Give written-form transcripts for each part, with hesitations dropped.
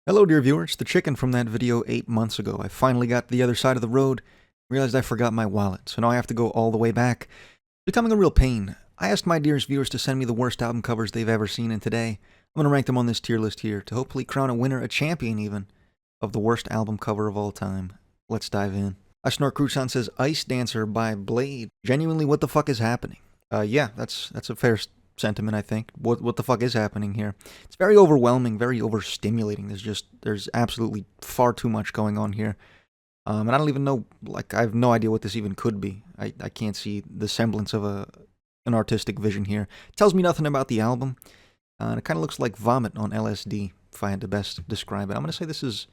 Hello dear viewers, the chicken from that video 8 months ago. I finally got to the other side of the road, realized I forgot my wallet, so now I have to go all the way back. Becoming a real pain. I asked my dearest viewers to send me the worst album covers they've ever seen, and today I'm going to rank them on this tier list here to hopefully crown a winner, a champion even, of the worst album cover of all time. Let's dive in. I Snort Cruchon says Ice Dancer by Blade. Genuinely, what the fuck is happening? Yeah, that's a fair sentiment, I think. What the fuck is happening here? It's very overwhelming, very overstimulating. There's absolutely far too much going on here. And I don't even know, I have no idea what this even could be. I can't see the semblance of an artistic vision here. It tells me nothing about the album. And it kind of looks like vomit on LSD, if I had to best describe it. I'm going to say this is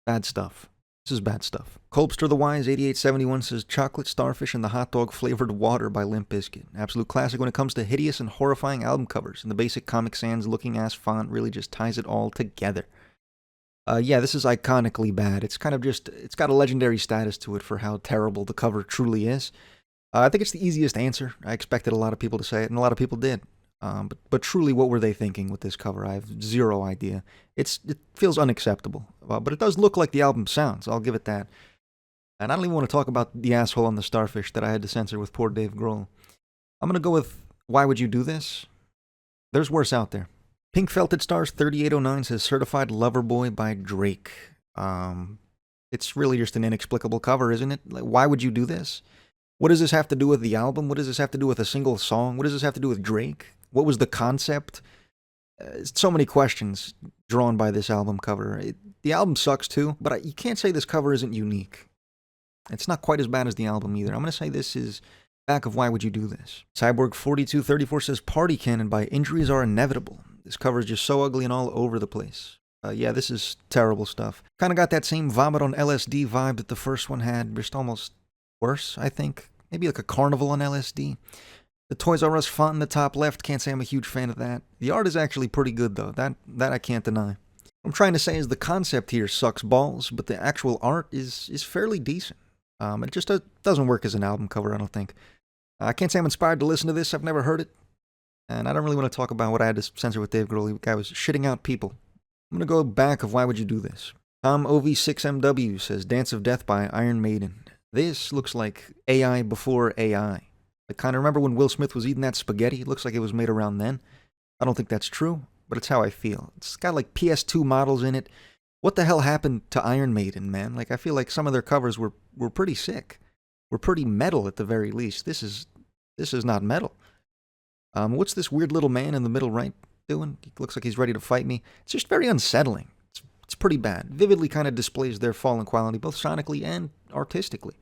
bad stuff. This is bad stuff. Colbster the Wise 8871 says Chocolate Starfish and the Hot Dog Flavored Water by Limp Bizkit. Absolute classic when it comes to hideous and horrifying album covers, and the basic Comic Sans looking ass font really just ties it all together. Yeah, this is iconically bad. It's kind of just, it's got a legendary status to it for how terrible the cover truly is. I think it's the easiest answer. I expected a lot of people to say it, and a lot of people did. But truly, what were they thinking with this cover? I have zero idea. It feels unacceptable. But it does look like the album sounds, I'll give it that. And I don't even want to talk about the asshole on the starfish that I had to censor with poor Dave Grohl. I'm going to go with Why Would You Do This? There's worse out there. Pink Felted Stars 3809 says Certified Lover Boy by Drake. It's really just an inexplicable cover, isn't it? Like, why would you do this? What does this have to do with the album? What does this have to do with a single song? What does this have to do with Drake? What was the concept? So many questions drawn by this album cover. The album sucks too, but you can't say this cover isn't unique. It's not quite as bad as the album either. I'm going to say this is back of Why Would You Do This? Cyborg 4234 says Party Cannon by Injuries Are Inevitable. This cover is just so ugly and all over the place. Yeah, this is terrible stuff. Kind of got that same vomit on LSD vibe that the first one had, just almost worse, I think. Maybe like a carnival on LSD. The Toys R Us font in the top left, can't say I'm a huge fan of that. The art is actually pretty good though, that I can't deny. What I'm trying to say is the concept here sucks balls, but the actual art is fairly decent. It just doesn't work as an album cover, I don't think. I can't say I'm inspired to listen to this, I've never heard it. And I don't really want to talk about what I had to censor with Dave Grohl. The guy was shitting out people. I'm going to go back of Why Would You Do This? Tom OV6MW says Dance of Death by Iron Maiden. This looks like AI before AI. I kind of remember when Will Smith was eating that spaghetti. It looks like it was made around then. I don't think that's true, but it's how I feel. It's got like PS2 models in it. What the hell happened to Iron Maiden, man? Like, I feel like some of their covers were pretty sick. Were pretty metal at the very least. This is not metal. What's this weird little man in the middle right doing? He looks like he's ready to fight me. It's just very unsettling. It's pretty bad. Vividly kind of displays their fallen quality, both sonically and artistically.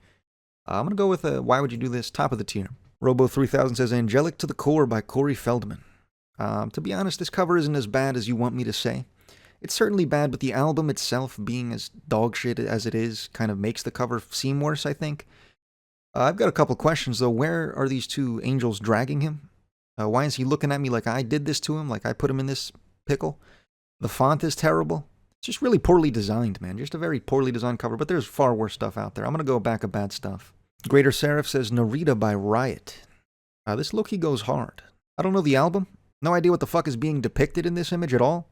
I'm going to go with Why Would You Do This? Top of the tier. Robo3000 says Angelic to the Core by Corey Feldman. To be honest, this cover isn't as bad as you want me to say. It's certainly bad, but the album itself, being as dog shit as it is, kind of makes the cover seem worse, I think. I've got a couple questions, though. Where are these two angels dragging him? Why is he looking at me like I did this to him, like I put him in this pickle? The font is terrible. It's just really poorly designed, man. Just a very poorly designed cover, but there's far worse stuff out there. I'm going to go back of bad stuff. Greater Seraph says Narita by Riot. This look-y goes hard. I don't know the album. No idea what the fuck is being depicted in this image at all.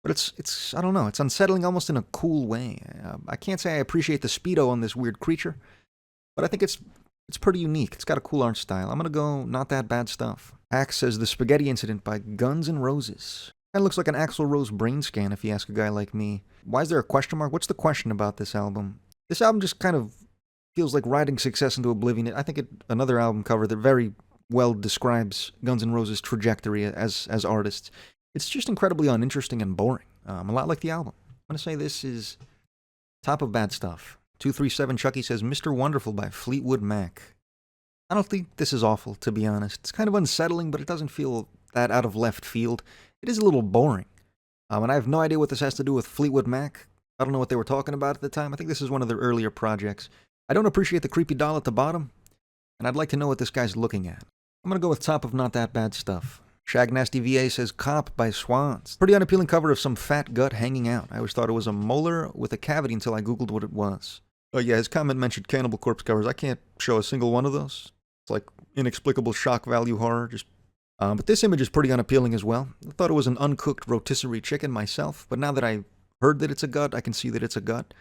But it's I don't know, it's unsettling almost in a cool way. I can't say I appreciate the Speedo on this weird creature, but I think it's pretty unique. It's got a cool art style. I'm going to go not that bad stuff. Axe says The Spaghetti Incident by Guns N' Roses. Kind of looks like an Axl Rose brain scan if you ask a guy like me. Why is there a question mark? What's the question about this album? This album just kind of feels like riding success into oblivion. I think another album cover that very well describes Guns N' Roses' trajectory as artists. It's just incredibly uninteresting and boring. A lot like the album. I'm going to say this is top of bad stuff. 237 Chucky says Mr. Wonderful by Fleetwood Mac. I don't think this is awful, to be honest. It's kind of unsettling, but it doesn't feel that out of left field. It is a little boring. And I have no idea what this has to do with Fleetwood Mac. I don't know what they were talking about at the time. I think this is one of their earlier projects. I don't appreciate the creepy doll at the bottom, and I'd like to know what this guy's looking at. I'm going to go with top of not that bad stuff. Shag Nasty VA says Cop by Swans. Pretty unappealing cover of some fat gut hanging out. I always thought it was a molar with a cavity until I googled what it was. Oh yeah, his comment mentioned Cannibal Corpse covers. I can't show a single one of those. It's like inexplicable shock value horror. But this image is pretty unappealing as well. I thought it was an uncooked rotisserie chicken myself, but now that I heard that it's a gut. I can see that it's a gut.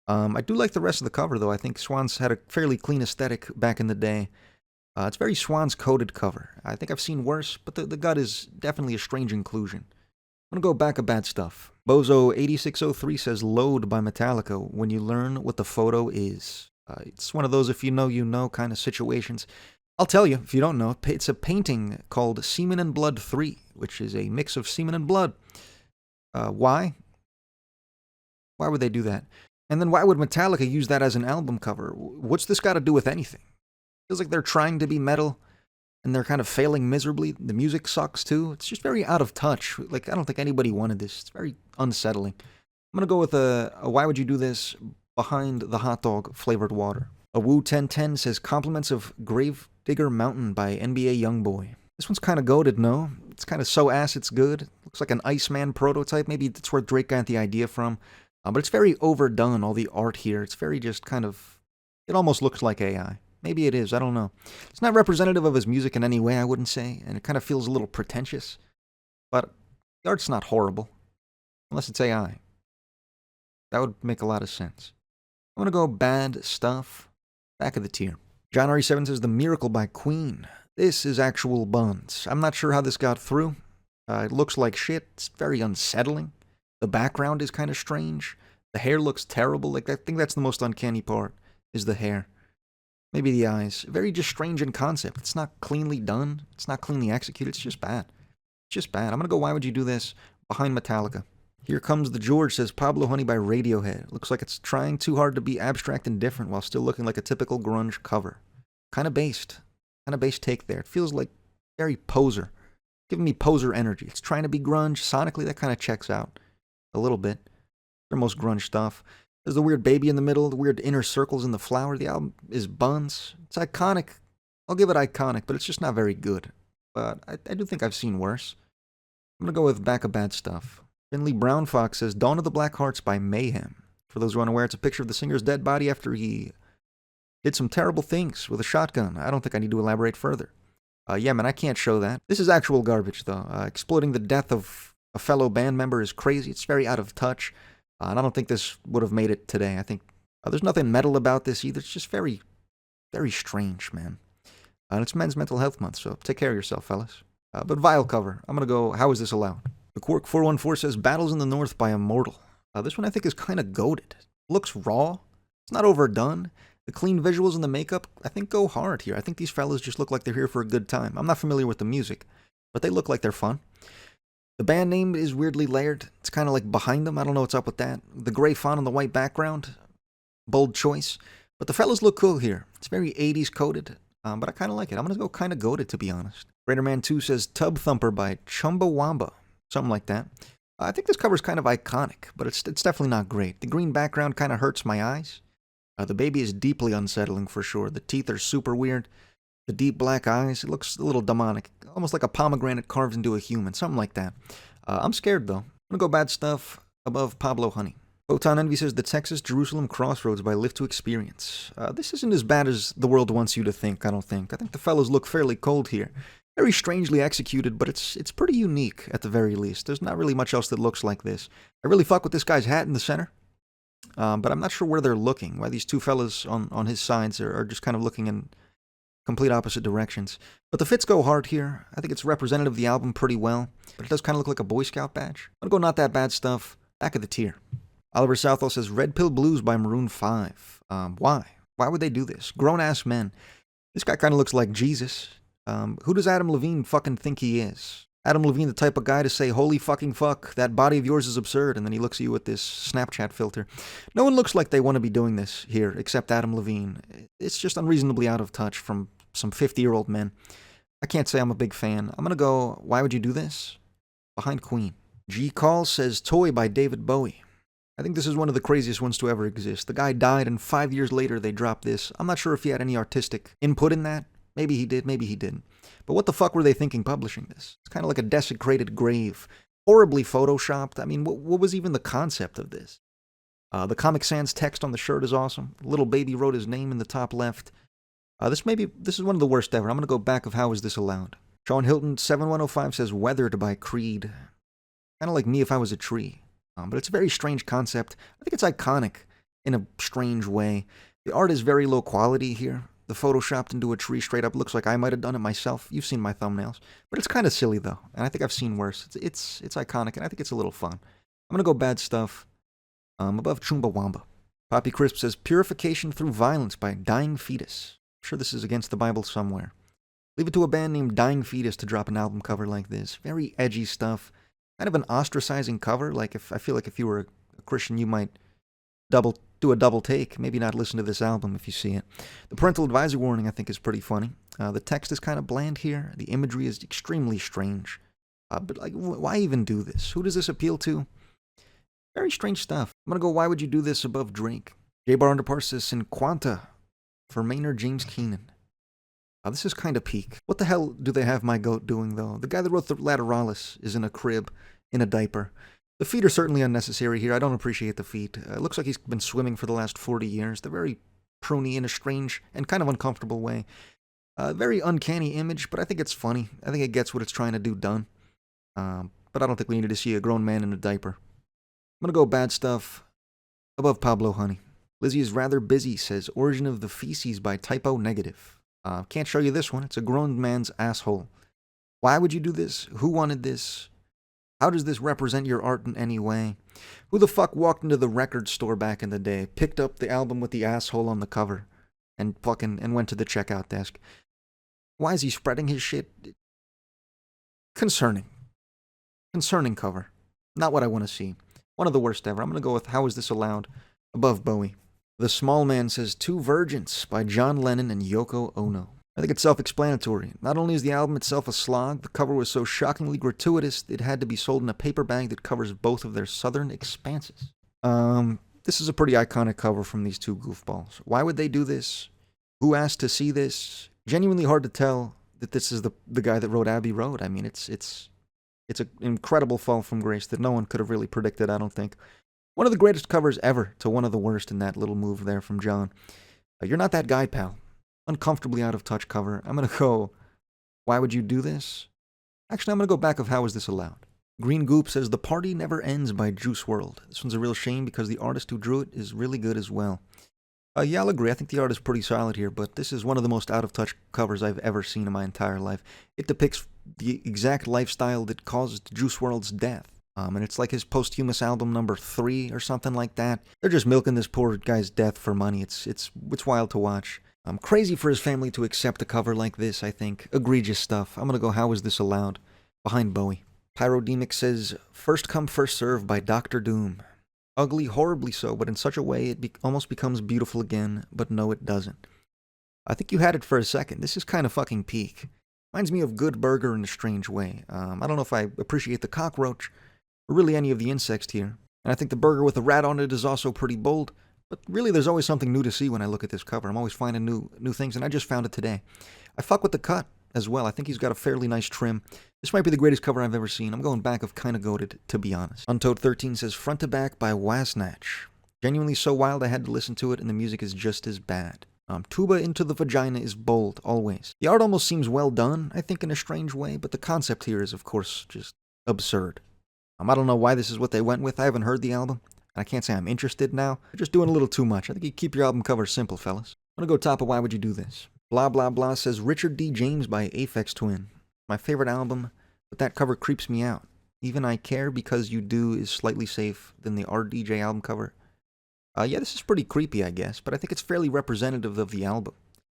I do like the rest of the cover, though. I think Swans had a fairly clean aesthetic back in the day. It's very Swans-coded cover. I think I've seen worse, but the gut is definitely a strange inclusion. I'm going to go back of bad stuff. Bozo8603 says, Load by Metallica, when you learn what the photo is. It's one of those if you know kind of situations. I'll tell you, if you don't know, it's a painting called Semen and Blood 3, which is a mix of semen and blood. Why? Why would they do that? And then why would Metallica use that as an album cover? What's this got to do with anything? Feels like they're trying to be metal, and they're kind of failing miserably. The music sucks, too. It's just very out of touch. Like, I don't think anybody wanted this. It's very unsettling. I'm going to go with a why would you do this behind the hot dog flavored water. A Woo 1010 says, Compliments of Gravedigger Mountain by NBA Youngboy. This one's kind of goated, no? It's kind of so ass it's good. Looks like an Iceman prototype. Maybe that's where Drake got the idea from. But it's very overdone, all the art here. It's very just kind of... It almost looks like AI. Maybe it is, I don't know. It's not representative of his music in any way, I wouldn't say. And it kind of feels a little pretentious. But the art's not horrible. Unless it's AI. That would make a lot of sense. I'm going to go bad stuff. Back of the tier. John RE7 says, The Miracle by Queen. This is actual buns. I'm not sure how this got through. It looks like shit. It's very unsettling. The background is kind of strange. The hair looks terrible. Like, I think that's the most uncanny part, is the hair. Maybe the eyes. Very just strange in concept. It's not cleanly done. It's not cleanly executed. It's just bad. It's just bad. I'm going to go, why would you do this? Behind Metallica. Here Comes the George says, Pablo Honey by Radiohead. Looks like it's trying too hard to be abstract and different while still looking like a typical grunge cover. Kind of based. Kind of based take there. It feels like very poser. Giving me poser energy. It's trying to be grunge. Sonically, that kind of checks out. A little bit. Their most grunge stuff. There's the weird baby in the middle, the weird inner circles in the flower. The album is buns. It's iconic. I'll give it iconic, but it's just not very good. But I do think I've seen worse. I'm going to go with back of bad stuff. Finley Brown Fox says, Dawn of the Black Hearts by Mayhem. For those who are unaware, it's a picture of the singer's dead body after he did some terrible things with a shotgun. I don't think I need to elaborate further. Yeah, man, I can't show that. This is actual garbage, though. Exploiting the death of a fellow band member is crazy. It's very out of touch. And I don't think this would have made it today. I think there's nothing metal about this either. It's just very, very strange, man. And it's Men's Mental Health Month, so take care of yourself, fellas. But vile cover. I'm going to go, how is this allowed? The Quark 414 says, Battles in the North by Immortal. This one I think is kind of goated. Looks raw. It's not overdone. The clean visuals and the makeup, I think, go hard here. I think these fellas just look like they're here for a good time. I'm not familiar with the music, but they look like they're fun. The band name is weirdly layered. It's kind of like behind them. I don't know what's up with that. The gray font on the white background. Bold choice. But the fellas look cool here. It's very 80s coded, but I kind of like it. I'm going to go kind of goated, to be honest. Greater Man 2 says Tub Thumper by Chumbawamba. Something like that. I think this cover is kind of iconic, but it's definitely not great. The green background kind of hurts my eyes. The baby is deeply unsettling for sure. The teeth are super weird. The deep black eyes, it looks a little demonic. Almost like a pomegranate carved into a human. Something like that. I'm scared, though. I'm going to go bad stuff above Pablo Honey. Photon Envy says The Texas Jerusalem Crossroads by Live to Experience. This isn't as bad as the world wants you to think, I don't think. I think the fellows look fairly cold here. Very strangely executed, but it's pretty unique at the very least. There's not really much else that looks like this. I really fuck with this guy's hat in the center. But I'm not sure where they're looking. Why these two fellas on his sides are just kind of looking in complete opposite directions. But the fits go hard here. I think it's representative of the album pretty well. But it does kind of look like a Boy Scout badge. I'm going to go not that bad stuff. Back of the tier. Oliver Southall says Red Pill Blues by Maroon 5. Why? Why would they do this? Grown-ass men. This guy kind of looks like Jesus. Who does Adam Levine fucking think he is? Adam Levine, the type of guy to say, holy fucking fuck, that body of yours is absurd, and then he looks at you with this Snapchat filter. No one looks like they want to be doing this here, except Adam Levine. It's just unreasonably out of touch from some 50-year-old men. I can't say I'm a big fan. I'm going to go, why would you do this? Behind Queen. G. Call says Toy by David Bowie. I think this is one of the craziest ones to ever exist. The guy died, and 5 years later they dropped this. I'm not sure if he had any artistic input in that. Maybe he did, maybe he didn't. But what the fuck were they thinking publishing this? It's kind of like a desecrated grave. Horribly photoshopped. I mean, what was even the concept of this? The Comic Sans text on the shirt is awesome. Little baby wrote his name in the top left. This is one of the worst ever. I'm going to go back of how is this allowed. Sean Hilton 7105 says Weathered by Creed. Kind of like me if I was a tree. But it's a very strange concept. I think it's iconic in a strange way. The art is very low quality here. The photoshopped into a tree straight up looks like I might have done it myself. You've seen my thumbnails. But it's kind of silly, though. And I think I've seen worse. It's iconic, and I think it's a little fun. I'm going to go bad stuff above Chumbawamba. Poppy Crisp says, purification through violence by Dying Fetus. I'm sure this is against the Bible somewhere. Leave it to a band named Dying Fetus to drop an album cover like this. Very edgy stuff. Kind of an ostracizing cover. Like, I feel like if you were a Christian, you might do a double take. Maybe not listen to this album if you see it. The parental advisory warning, I think, is pretty funny. The text is kind of bland here. The imagery is extremely strange. But, like, why even do this? Who does this appeal to? Very strange stuff. I'm going to go, why would you do this above Drake? J-Bar Underpar says, Cinquanta for Maynard James Keenan. This is kind of peak. What the hell do they have my goat doing, though? The guy that wrote the Lateralis is in a crib, in a diaper. The feet are certainly unnecessary here. I don't appreciate the feet. It looks like he's been swimming for the last 40 years. They're very pruny in a strange and kind of uncomfortable way. Very uncanny image, but I think it's funny. I think it gets what it's trying to do done. But I don't think we needed to see a grown man in a diaper. I'm going to go bad stuff above Pablo Honey. Lizzie is rather busy, says Origin of the Feces by Typo Negative. Can't show you this one. It's a grown man's asshole. Why would you do this? Who wanted this? How does this represent your art in any way? Who the fuck walked into the record store back in the day, picked up the album with the asshole on the cover, and went to the checkout desk? Why is he spreading his shit? Concerning. Concerning cover. Not what I want to see. One of the worst ever. I'm going to go with How Is This Allowed? Above Bowie. The Small Man says Two Virgins by John Lennon and Yoko Ono. I think it's self-explanatory. Not only is the album itself a slog, the cover was so shockingly gratuitous it had to be sold in a paper bag that covers both of their southern expanses. This is a pretty iconic cover from these two goofballs. Why would they do this? Who asked to see this? Genuinely hard to tell that this is the guy that wrote Abbey Road. I mean, it's an incredible fall from grace that no one could have really predicted, I don't think. One of the greatest covers ever to one of the worst in that little move there from John. You're not that guy, pal. Uncomfortably out of touch cover. I'm going to go, why would you do this? Actually, I'm going to go back of How Is This Allowed? Green Goop says The Party Never Ends by Juice WRLD. This one's a real shame because the artist who drew it is really good as well. Yeah, I'll agree. I think the art is pretty solid here, but this is one of the most out-of-touch covers I've ever seen in my entire life. It depicts the exact lifestyle that caused Juice WRLD's death. And it's like his posthumous album number 3 or something like that. They're just milking this poor guy's death for money. It's wild to watch. Crazy for his family to accept a cover like this, I think. Egregious stuff. I'm going to go How Is This Allowed? Behind Bowie. Pyrodemic says First Come First Serve by Dr. Doom. Ugly, horribly so, but in such a way it almost becomes beautiful again, but no it doesn't. I think you had it for a second. This is kind of fucking peak. Reminds me of Good Burger in a strange way. I don't know if I appreciate the cockroach, or really any of the insects here. And I think the burger with a rat on it is also pretty bold, but really there's always something new to see when I look at this cover. I'm always finding new things, and I just found it today. I fuck with the cut as well. I think he's got a fairly nice trim. This might be the greatest cover I've ever seen. I'm going back of Kinda Goated, to be honest. Untoad13 says Front to Back by Wasnatch. Genuinely so wild I had to listen to it, and the music is just as bad. Tuba Into the Vagina is bold, always. The art almost seems well done, I think, in a strange way, but the concept here is, of course, just absurd. I don't know why this is what they went with. I haven't heard the album. I can't say I'm interested now. They're just doing a little too much. I think you keep your album cover simple, fellas. I'm gonna go top of Why Would You Do This? Blah Blah Blah says Richard D. James by Aphex Twin. My favorite album, but that cover creeps me out. Even I Care Because You Do is slightly safe than the RDJ album cover. Yeah, this is pretty creepy, I guess, but I think it's fairly representative of the album.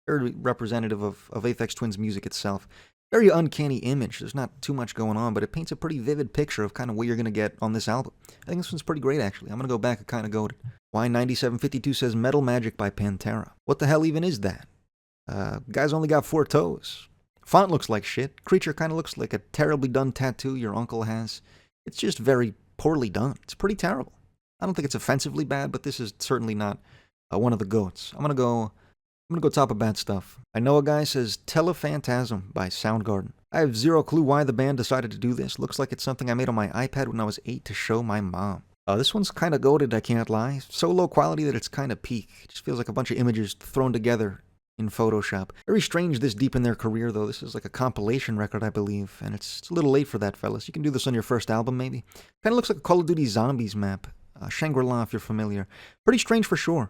Very representative of Aphex Twin's music itself. Very uncanny image. There's not too much going on, but it paints a pretty vivid picture of kind of what you're going to get on this album. I think this one's pretty great, actually. I'm going to go back and kind of goated. Y9752 says Metal Magic by Pantera. What the hell even is that? Guy's only got 4 toes. Font looks like shit. Creature kind of looks like a terribly done tattoo your uncle has. It's just very poorly done. It's pretty terrible. I don't think it's offensively bad, but this is certainly not one of the goats. I'm gonna go top of bad stuff. I Know a Guy says Telephantasm by Soundgarden. I have zero clue why the band decided to do this. Looks like it's something I made on my iPad when I was 8 to show my mom. This one's kind of goated, I can't lie. So low quality that it's kind of peak. It just feels like a bunch of images thrown together in Photoshop. Very strange this deep in their career, though. This is like a compilation record, I believe, and it's a little late for that, fellas. You can do this on your first album, maybe. Kind of looks like a Call of Duty Zombies map. Shangri-La, if you're familiar. Pretty strange for sure.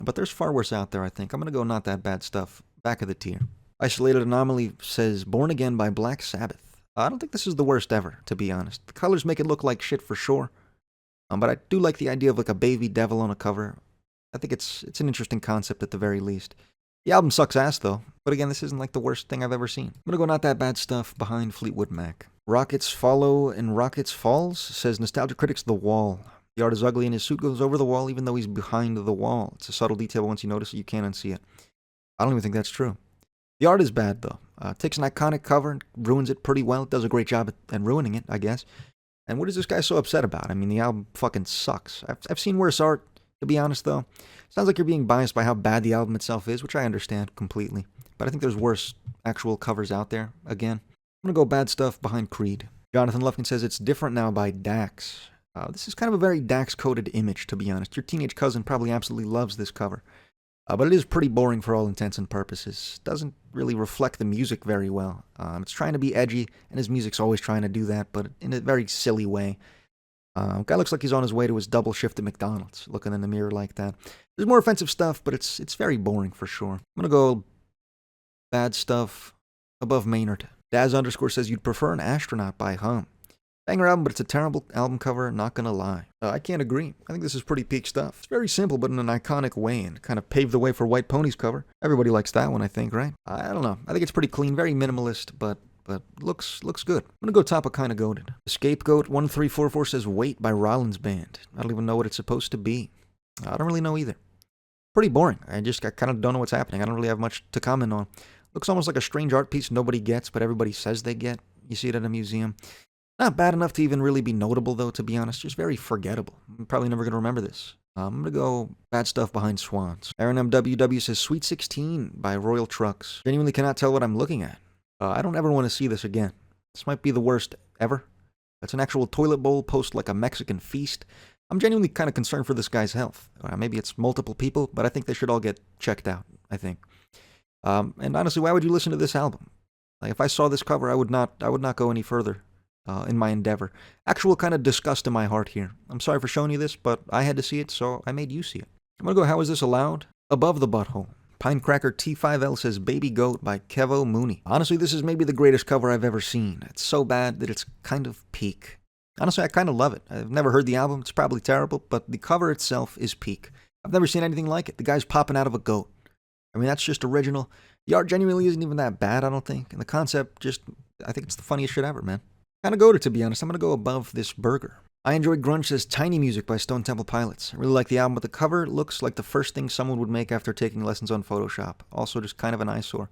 But there's far worse out there, I think. I'm going to go not that bad stuff. Back of the tier. Isolated Anomaly says, Born Again by Black Sabbath. I don't think this is the worst ever, to be honest. The colors make it look like shit for sure. But I do like the idea of like a baby devil on a cover. I think it's an interesting concept at the very least. The album sucks ass, though. But again, this isn't like the worst thing I've ever seen. I'm going to go not that bad stuff behind Fleetwood Mac. Rockets Follow and Rockets Falls says, Nostalgia Critics The Wall. The art is ugly and his suit goes over the wall even though he's behind the wall. It's a subtle detail, once you notice it, you can't unsee it. I don't even think that's true. The art is bad, though. Takes an iconic cover and ruins it pretty well. It does a great job at ruining it, I guess. And what is this guy so upset about? I mean, the album fucking sucks. I've seen worse art, to be honest, though. Sounds like you're being biased by how bad the album itself is, which I understand completely. But I think there's worse actual covers out there, again. I'm going to go bad stuff behind Creed. Jonathan Lufkin says, It's Different Now by Dax. This is kind of a very Dax-coded image, to be honest. Your teenage cousin probably absolutely loves this cover. But it is pretty boring for all intents and purposes. Doesn't really reflect the music very well. It's trying to be edgy, and his music's always trying to do that, but in a very silly way. Guy looks like he's on his way to his double shift at McDonald's, looking in the mirror like that. There's more offensive stuff, but it's very boring for sure. I'm going to go bad stuff above Maynard. Daz _ says, You'd prefer an astronaut by Hum. Banger album, but it's a terrible album cover, not gonna lie. I can't agree. I think this is pretty peak stuff. It's very simple, but in an iconic way, and kind of paved the way for White Pony's cover. Everybody likes that one, I think, right? I don't know. I think it's pretty clean, very minimalist, but looks good. I'm gonna go top of Kinda Goated. Scapegoat 1344 says, Wait by Rollins Band. I don't even know what it's supposed to be. I don't really know either. Pretty boring. I kind of don't know what's happening. I don't really have much to comment on. Looks almost like a strange art piece nobody gets, but everybody says they get. You see it at a museum. Not bad enough to even really be notable, though, to be honest. Just very forgettable. I'm probably never going to remember this. I'm going to go bad stuff behind Swans. Aaron MWW says, Sweet 16 by Royal Trucks. Genuinely cannot tell what I'm looking at. I don't ever want to see this again. This might be the worst ever. It's an actual toilet bowl post like a Mexican feast. I'm genuinely kind of concerned for this guy's health. Maybe it's multiple people, but I think they should all get checked out, I think. And honestly, why would you listen to this album? Like, if I saw this cover, I would not go any further. In my endeavor. Actual kind of disgust in my heart here. I'm sorry for showing you this, but I had to see it, so I made you see it. I'm going to go, How Is This Allowed? Above the Butthole. Pinecracker T5L says, Baby Goat by Kevo Mooney. Honestly, this is maybe the greatest cover I've ever seen. It's so bad that it's kind of peak. Honestly, I kind of love it. I've never heard the album. It's probably terrible, but the cover itself is peak. I've never seen anything like it. The guy's popping out of a goat. I mean, that's just original. The art genuinely isn't even that bad, I don't think. And the concept I think it's the funniest shit ever, man. Kind of goated, to be honest. I'm going to go above this burger. I Enjoyed Grunge says, Tiny Music by Stone Temple Pilots. I really like the album, but the cover looks like the first thing someone would make after taking lessons on Photoshop. Also just kind of an eyesore.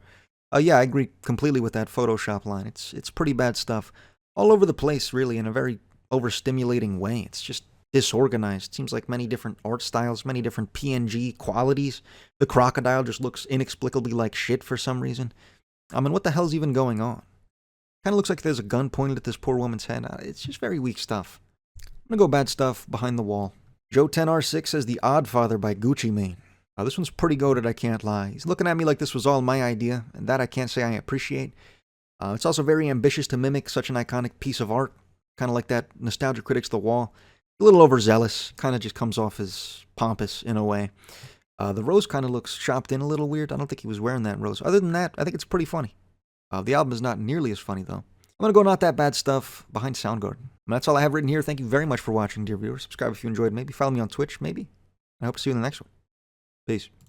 Yeah, I agree completely with that Photoshop line. It's pretty bad stuff. All over the place, really, in a very overstimulating way. It's just disorganized. Seems like many different art styles, many different PNG qualities. The crocodile just looks inexplicably like shit for some reason. I mean, what the hell's even going on? Kind of looks like there's a gun pointed at this poor woman's head. It's just very weak stuff. I'm going to go bad stuff behind the wall. Joe10R6 says The Odd Father by Gucci Mane. This one's pretty goated, I can't lie. He's looking at me like this was all my idea, and that I can't say I appreciate. It's also very ambitious to mimic such an iconic piece of art. Kind of like that Nostalgia Critics The Wall. A little overzealous. Kind of just comes off as pompous in a way. The rose kind of looks chopped in a little weird. I don't think he was wearing that rose. Other than that, I think it's pretty funny. The album is not nearly as funny, though. I'm going to go not that bad stuff behind Soundgarden. And that's all I have written here. Thank you very much for watching, dear viewers. Subscribe if you enjoyed. Maybe follow me on Twitch, maybe. I hope to see you in the next one. Peace.